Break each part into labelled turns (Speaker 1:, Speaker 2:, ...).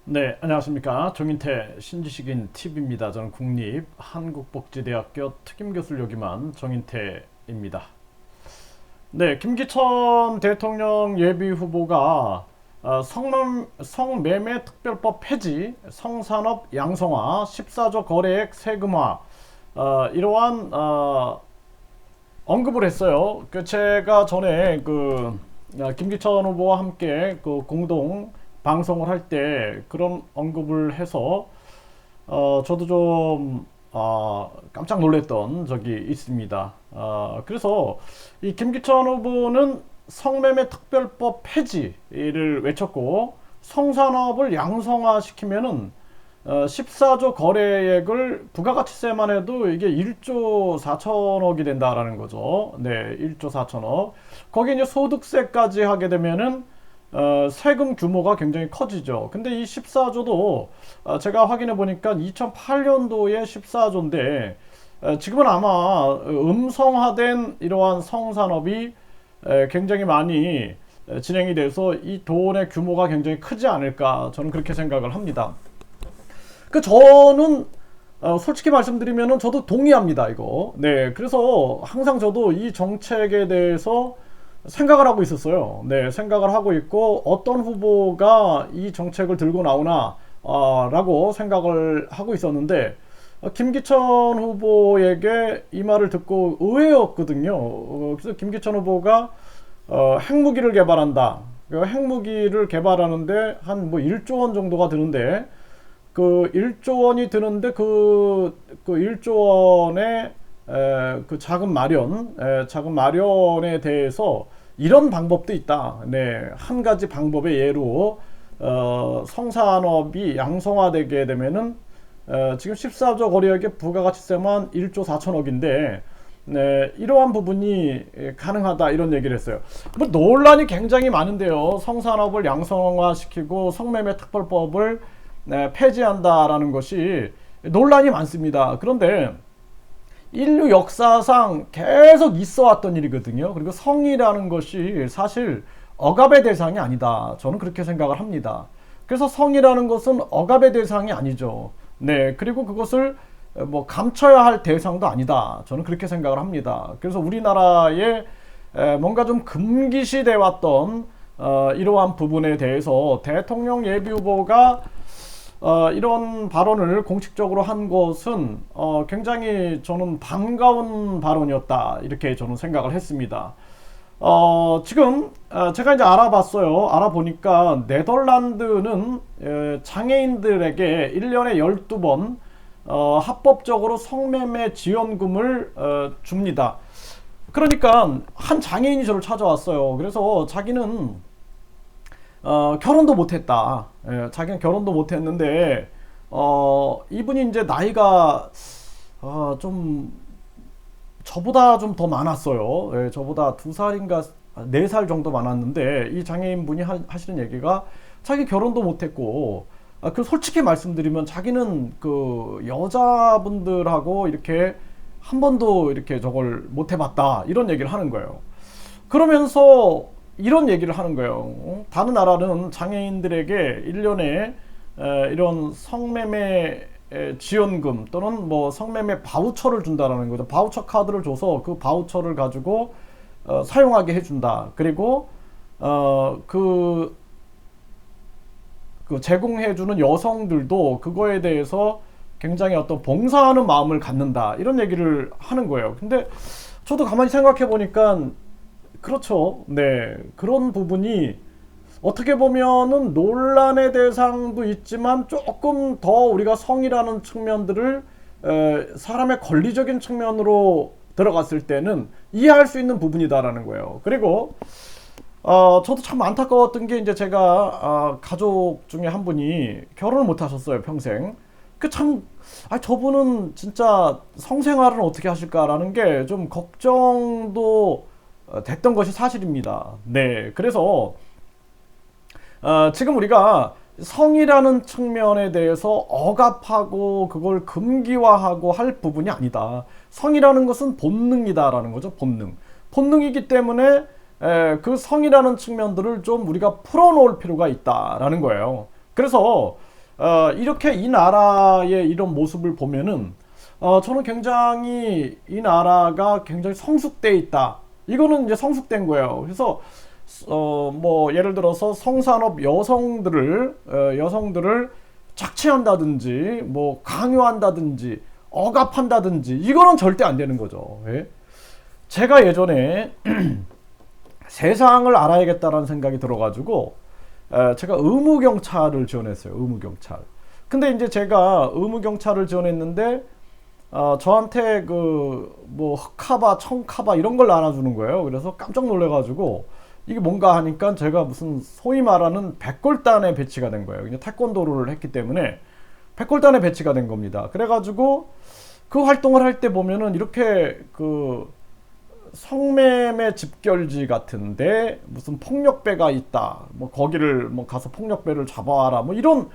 Speaker 1: 네, 안녕하십니까. 정인태 신지식인 TV입니다. 저는 국립 한국복지대학교 특임교수를 역임한 정인태입니다. 네, 김기천 대통령 예비 후보가 성매매 특별법 폐지, 성산업 양성화, 14조 거래액 세금화, 이러한 언급을 했어요. 제가 전에 김기천 후보와 함께 공동 방송을 할 때 그런 언급을 해서 저도 좀 깜짝 놀랐던 적이 있습니다. 그래서 이 김기천 후보는 성매매 특별법 폐지를 외쳤고 성산업을 양성화시키면은 14조 거래액을 부가가치세만 해도 이게 1조 4천억이 된다라는 거죠. 네, 1조 4천억. 거기 이제 소득세까지 하게 되면은 세금 규모가 굉장히 커지죠. 근데 이 14조도 제가 확인해 보니까 2008년도에 14조인데 지금은 아마 음성화된 이러한 성산업이 굉장히 많이 진행이 돼서 이 돈의 규모가 굉장히 크지 않을까 저는 그렇게 생각을 합니다. 저는 솔직히 말씀드리면은 저도 동의합니다 이거. 네, 그래서 항상 저도 이 정책에 대해서 생각을 하고 있었어요. 네, 생각을 하고 있고 어떤 후보가 이 정책을 들고 나오나 라고 생각을 하고 있었는데 김기천 후보에게 이 말을 듣고 의외였거든요. 그래서 김기천 후보가 핵무기를 개발한다. 핵무기를 개발하는데 한 뭐 1조 원 정도가 드는데 그 1조 원이 드는데 그 1조 원의 그 자금 마련에 대해서 이런 방법도 있다. 네, 한 가지 방법의 예로 성산업이 양성화되게 되면은 지금 14조 거래액의 부가가치세만 1조 4천억인데 네, 이러한 부분이 가능하다 이런 얘기를 했어요. 뭐 논란이 굉장히 많은데요. 성산업을 양성화시키고 성매매 특별법을 폐지한다라는 것이 논란이 많습니다. 그런데 인류 역사상 계속 있어 왔던 일이거든요. 그리고 성이라는 것이 사실 억압의 대상이 아니다. 저는 그렇게 생각을 합니다. 그래서 성이라는 것은 억압의 대상이 아니죠. 네, 그리고 그것을 뭐 감춰야 할 대상도 아니다. 저는 그렇게 생각을 합니다. 그래서 우리나라에 뭔가 좀 금기시돼 왔던 이러한 부분에 대해서 대통령 예비 후보가 이런 발언을 공식적으로 한 것은 굉장히 저는 반가운 발언이었다 이렇게 저는 생각을 했습니다. 지금 제가 이제 알아봤어요. 알아보니까 네덜란드는 장애인들에게 1년에 12번 합법적으로 성매매 지원금을 줍니다. 그러니까 한 장애인이 저를 찾아왔어요. 그래서 자기는 결혼도 못했다. 자기는 결혼도 못했는데 이분이 이제 나이가 좀 저보다 좀 더 많았어요. 저보다 2살인가 4살 정도 많았는데 이 장애인분이 하시는 얘기가 자기 결혼도 못했고 그 솔직히 말씀드리면 자기는 그 여자분들하고 이렇게 한 번도 이렇게 저걸 못 해봤다 이런 얘기를 하는 거예요. 그러면서 이런 얘기를 하는 거예요. 다른 나라는 장애인들에게 1년에 이런 성매매 지원금 또는 뭐 성매매 바우처를 준다라는 거죠. 바우처 카드를 줘서 그 바우처를 가지고 사용하게 해준다. 그리고 그 제공해주는 여성들도 그거에 대해서 굉장히 어떤 봉사하는 마음을 갖는다. 이런 얘기를 하는 거예요. 근데 저도 가만히 생각해 보니까 그렇죠. 네. 그런 부분이 어떻게 보면은 논란의 대상도 있지만 조금 더 우리가 성이라는 측면들을 사람의 권리적인 측면으로 들어갔을 때는 이해할 수 있는 부분이다라는 거예요. 그리고 저도 참 안타까웠던 게 이제 제가 가족 중에 한 분이 결혼을 못 하셨어요, 평생. 저분은 진짜 성생활은 어떻게 하실까라는 게 좀 걱정도 됐던 것이 사실입니다. 네, 그래서 지금 우리가 성이라는 측면에 대해서 억압하고 그걸 금기화하고 할 부분이 아니다. 성이라는 것은 본능이다라는 거죠. 본능이기 때문에 그 성이라는 측면들을 좀 우리가 풀어놓을 필요가 있다라는 거예요. 그래서 이렇게 이 나라의 이런 모습을 보면은 저는 굉장히 이 나라가 굉장히 성숙돼 있다. 이거는 이제 성숙된 거예요. 그래서 뭐 예를 들어서 성산업 여성들을 착취한다든지 뭐 강요한다든지 억압한다든지 이거는 절대 안 되는 거죠. 예? 제가 예전에 세상을 알아야겠다라는 생각이 들어가지고 제가 의무경찰을 지원했어요. 의무경찰. 근데 이제 제가 의무경찰을 지원했는데 저한테 그 뭐 흑카바, 청카바 이런 걸 나눠주는 거예요. 그래서 깜짝 놀래가지고 이게 뭔가 하니까 제가 무슨 소위 말하는 백골단에 배치가 된 거예요. 그냥 태권도를 했기 때문에 백골단에 배치가 된 겁니다. 그래가지고 그 활동을 할 때 보면은 이렇게 그 성매매 집결지 같은데 무슨 폭력배가 있다. 뭐 거기를 뭐 가서 폭력배를 잡아와라. 뭐 이런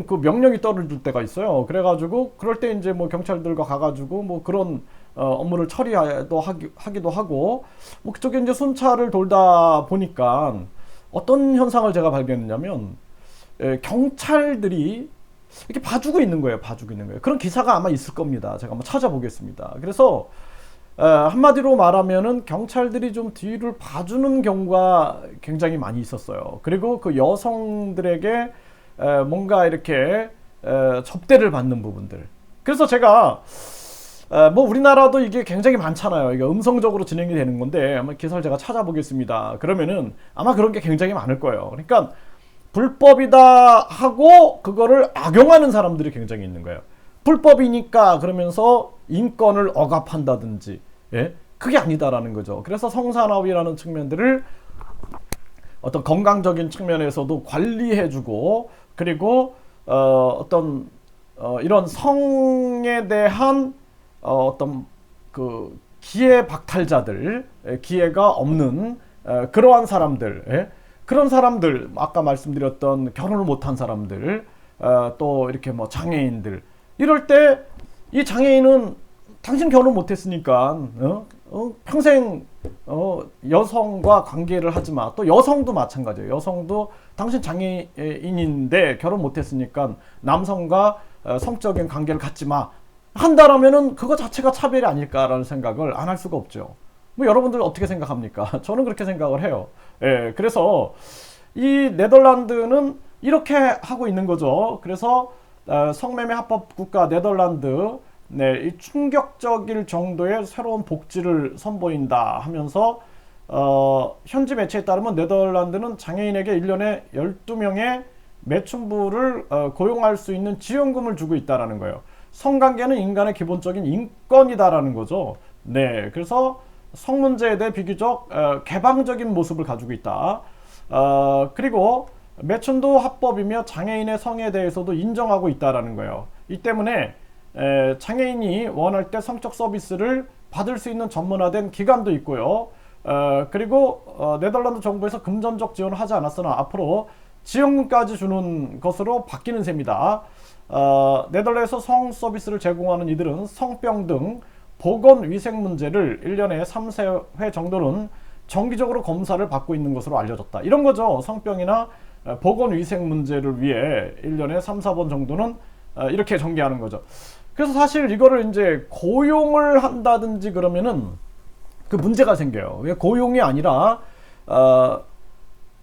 Speaker 1: 그 명령이 떨어질 때가 있어요. 그래가지고 그럴 때 이제 뭐 경찰들과 가가지고 뭐 그런 업무를 하기도 하고 뭐 그쪽에 이제 순찰을 돌다 보니까 어떤 현상을 제가 발견했냐면 경찰들이 이렇게 봐주고 있는 거예요. 봐주고 있는 거예요. 그런 기사가 아마 있을 겁니다. 제가 한번 찾아보겠습니다. 그래서 한마디로 말하면은 경찰들이 좀 뒤를 봐주는 경우가 굉장히 많이 있었어요. 그리고 그 여성들에게 뭔가 이렇게 접대를 받는 부분들. 그래서 제가 뭐 우리나라도 이게 굉장히 많잖아요. 이게 음성적으로 진행이 되는 건데 아마 기사를 제가 찾아보겠습니다. 그러면은 아마 그런 게 굉장히 많을 거예요. 그러니까 불법이다 하고 그거를 악용하는 사람들이 굉장히 있는 거예요. 불법이니까 그러면서 인권을 억압한다든지, 예? 그게 아니다라는 거죠. 그래서 성산업이라는 측면들을 어떤 건강적인 측면에서도 관리해주고, 그리고 이런 성에 대한 어떤 그 기회 박탈자들, 기회가 없는 그러한 사람들, 예? 그런 사람들, 아까 말씀드렸던 결혼을 못한 사람들, 또 이렇게 뭐 장애인들, 이럴 때 이 장애인은 당신 결혼 못했으니까 평생 여성과 관계를 하지 마. 또 여성도 마찬가지예요. 여성도 당신 장애인인데 결혼 못했으니까 남성과 성적인 관계를 갖지 마. 한다라면은 그거 자체가 차별이 아닐까라는 생각을 안 할 수가 없죠. 뭐 여러분들 어떻게 생각합니까? 저는 그렇게 생각을 해요. 예, 그래서 이 네덜란드는 이렇게 하고 있는 거죠. 그래서 성매매 합법 국가 네덜란드, 네, 이 충격적일 정도의 새로운 복지를 선보인다 하면서 현지 매체에 따르면 네덜란드는 장애인에게 1년에 12명의 매춘부를 고용할 수 있는 지원금을 주고 있다라는 거예요. 성관계는 인간의 기본적인 인권이다라는 거죠. 네, 그래서 성 문제에 대해 비교적 개방적인 모습을 가지고 있다. 그리고 매춘도 합법이며 장애인의 성에 대해서도 인정하고 있다라는 거예요. 이 때문에 장애인이 원할 때 성적 서비스를 받을 수 있는 전문화된 기관도 있고요. 그리고 네덜란드 정부에서 금전적 지원을 하지 않았으나 앞으로 지원금까지 주는 것으로 바뀌는 셈이다. 네덜란드에서 성 서비스를 제공하는 이들은 성병 등 보건위생 문제를 1년에 3회 정도는 정기적으로 검사를 받고 있는 것으로 알려졌다. 이런 거죠. 성병이나 보건위생 문제를 위해 1년에 3, 4번 정도는 이렇게 전개하는 거죠. 그래서 사실 이거를 이제 고용을 한다든지 그러면은 그 문제가 생겨요. 왜 고용이 아니라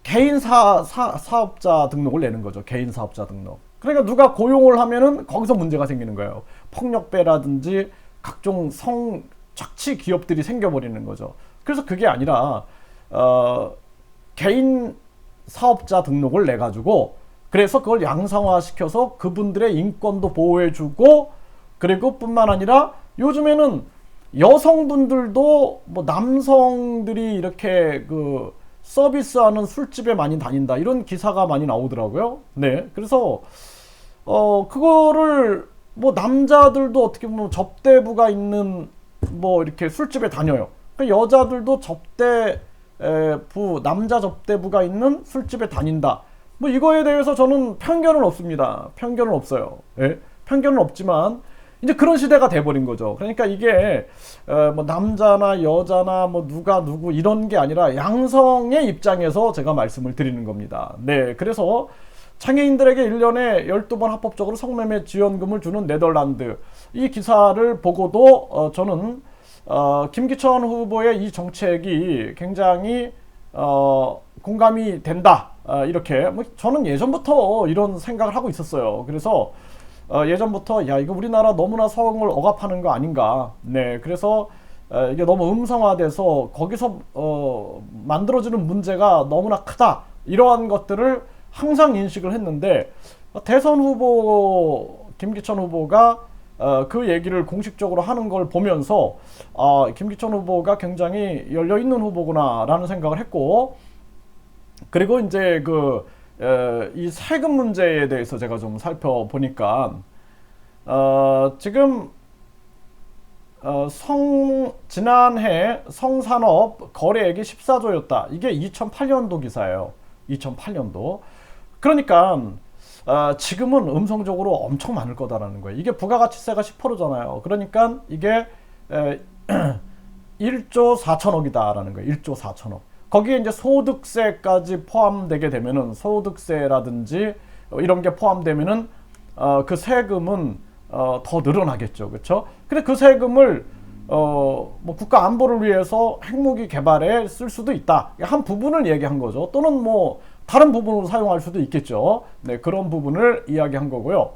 Speaker 1: 개인 사업자 등록을 내는 거죠. 개인 사업자 등록. 그러니까 누가 고용을 하면은 거기서 문제가 생기는 거예요. 폭력배라든지 각종 성 착취 기업들이 생겨버리는 거죠. 그래서 그게 아니라 개인 사업자 등록을 내 가지고 그래서 그걸 양성화 시켜서 그분들의 인권도 보호해주고, 그리고 뿐만 아니라 요즘에는 여성분들도 뭐 남성들이 이렇게 그 서비스하는 술집에 많이 다닌다 이런 기사가 많이 나오더라고요. 네, 그래서 그거를 뭐 남자들도 어떻게 보면 접대부가 있는 뭐 이렇게 술집에 다녀요. 그러니까 여자들도 남자 접대부가 있는 술집에 다닌다. 뭐 이거에 대해서 저는 편견은 없습니다. 편견은 없어요. 예? 편견은 없지만 이제 그런 시대가 돼버린 거죠. 그러니까 이게 뭐 남자나 여자나 뭐 누구 이런 게 아니라 양성의 입장에서 제가 말씀을 드리는 겁니다. 네, 그래서 장애인들에게 1년에 12번 합법적으로 성매매 지원금을 주는 네덜란드, 이 기사를 보고도 저는 김기천 후보의 이 정책이 굉장히 공감이 된다. 이렇게 뭐 저는 예전부터 이런 생각을 하고 있었어요. 그래서 예전부터 야, 이거 우리나라 너무나 성을 억압하는 거 아닌가. 네, 그래서 이게 너무 음성화돼서 거기서 만들어지는 문제가 너무나 크다. 이러한 것들을 항상 인식을 했는데, 대선 후보 김기천 후보가 그 얘기를 공식적으로 하는 걸 보면서 김기천 후보가 굉장히 열려있는 후보구나라는 생각을 했고, 그리고 이제 이 세금 문제에 대해서 제가 좀 살펴보니까 지금 지난해 성산업 거래액이 14조였다. 이게 2008년도 기사예요. 2008년도. 그러니까 지금은 음성적으로 엄청 많을 거다라는 거예요. 이게 부가가치세가 10%잖아요. 그러니까 이게 1조 4천억이다라는 거예요. 1조 4천억. 거기에 이제 소득세까지 포함되게 되면은, 소득세라든지 이런 게 포함되면은 그 세금은 더 늘어나겠죠. 그렇죠? 근데 그 세금을 뭐 국가 안보를 위해서 핵무기 개발에 쓸 수도 있다. 한 부분을 얘기한 거죠. 또는 뭐 다른 부분으로 사용할 수도 있겠죠. 네, 그런 부분을 이야기한 거고요.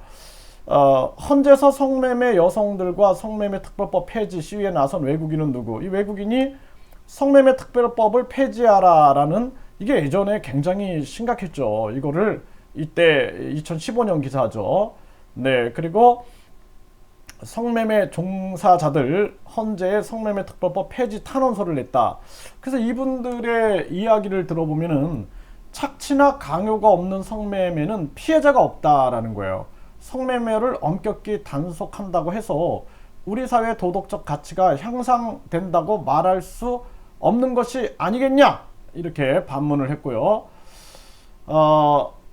Speaker 1: 헌재에서 성매매 여성들과 성매매 특별법 폐지 시위에 나선 외국인은 누구? 이 외국인이 성매매 특별법을 폐지하라라는, 이게 예전에 굉장히 심각했죠. 이거를 이때 2015년 기사죠. 네, 그리고 성매매 종사자들 헌재에 성매매 특별법 폐지 탄원서를 냈다. 그래서 이분들의 이야기를 들어보면은 착취나 강요가 없는 성매매는 피해자가 없다라는 거예요. 성매매를 엄격히 단속한다고 해서 우리 사회의 도덕적 가치가 향상된다고 말할 수 없는 것이 아니겠냐, 이렇게 반문을 했고요.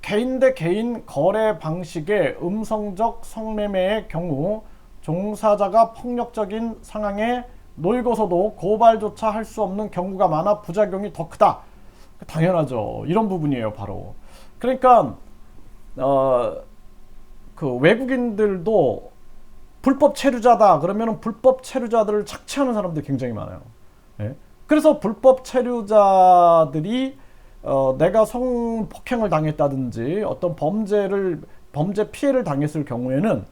Speaker 1: 개인 대 개인 거래 방식의 음성적 성매매의 경우 종사자가 폭력적인 상황에 놓이고서도 고발조차 할 수 없는 경우가 많아 부작용이 더 크다. 당연하죠. 이런 부분이에요, 바로. 그러니까 그 외국인들도 불법 체류자다 그러면은 불법 체류자들을 착취하는 사람들이 굉장히 많아요. 네? 그래서 불법 체류자들이 내가 성폭행을 당했다든지 어떤 범죄 피해를 당했을 경우에는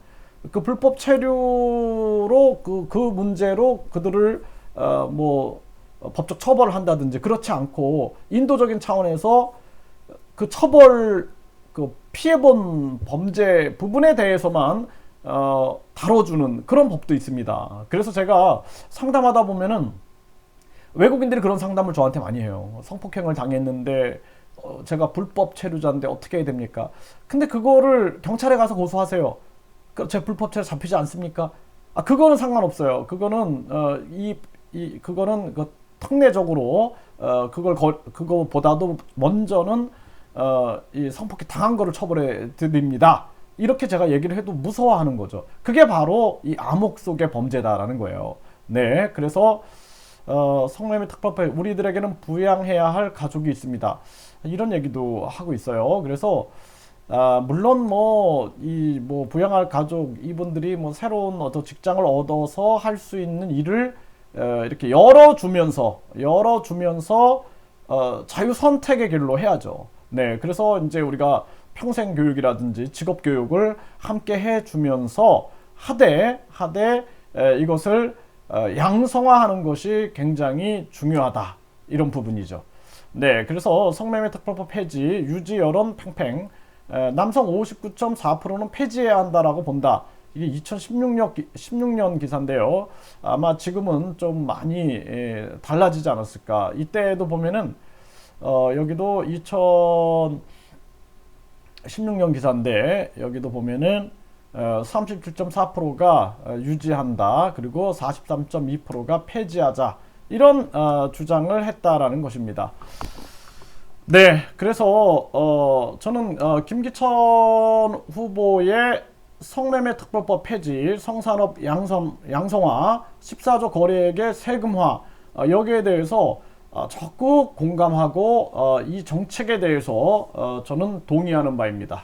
Speaker 1: 그 불법 체류로 그 문제로 그들을 뭐 법적 처벌을 한다든지, 그렇지 않고 인도적인 차원에서 그 처벌, 그 피해본 범죄 부분에 대해서만 다뤄주는 그런 법도 있습니다. 그래서 제가 상담하다 보면은 외국인들이 그런 상담을 저한테 많이 해요. 성폭행을 당했는데 제가 불법 체류자인데 어떻게 해야 됩니까? 근데 그거를 경찰에 가서 고소하세요. 제 불법 체류 잡히지 않습니까? 그거는 상관없어요. 그거는 그거는 특례적으로 그거보다도 먼저는 이 성폭행 당한 거를 처벌해 드립니다. 이렇게 제가 얘기를 해도 무서워하는 거죠. 그게 바로 이 암흑 속의 범죄다라는 거예요. 네, 그래서 성매매 특별법, 우리들에게는 부양해야 할 가족이 있습니다. 이런 얘기도 하고 있어요. 그래서 물론 뭐 부양할 가족, 이분들이 뭐 새로운 어떤 직장을 얻어서 할 수 있는 일을 이렇게 열어주면서 자유 선택의 길로 해야죠. 네, 그래서 이제 우리가 평생 교육이라든지 직업 교육을 함께 해주면서 하되 이것을 양성화하는 것이 굉장히 중요하다, 이런 부분이죠. 네, 그래서 성매매 특별법 폐지, 유지 여론 팽팽, 남성 59.4%는 폐지해야 한다라고 본다. 이게 2016년 기사인데요. 아마 지금은 좀 많이 달라지지 않았을까. 이때도 보면은 여기도 2016년 기사인데, 여기도 보면은 37.4%가 유지한다. 그리고 43.2%가 폐지하자. 이런 주장을 했다라는 것입니다. 네, 그래서 저는 김기천 후보의 성매매 특별법 폐지, 성산업 양성화, 14조 거래액의 세금화, 여기에 대해서 적극 공감하고 이 정책에 대해서 저는 동의하는 바입니다.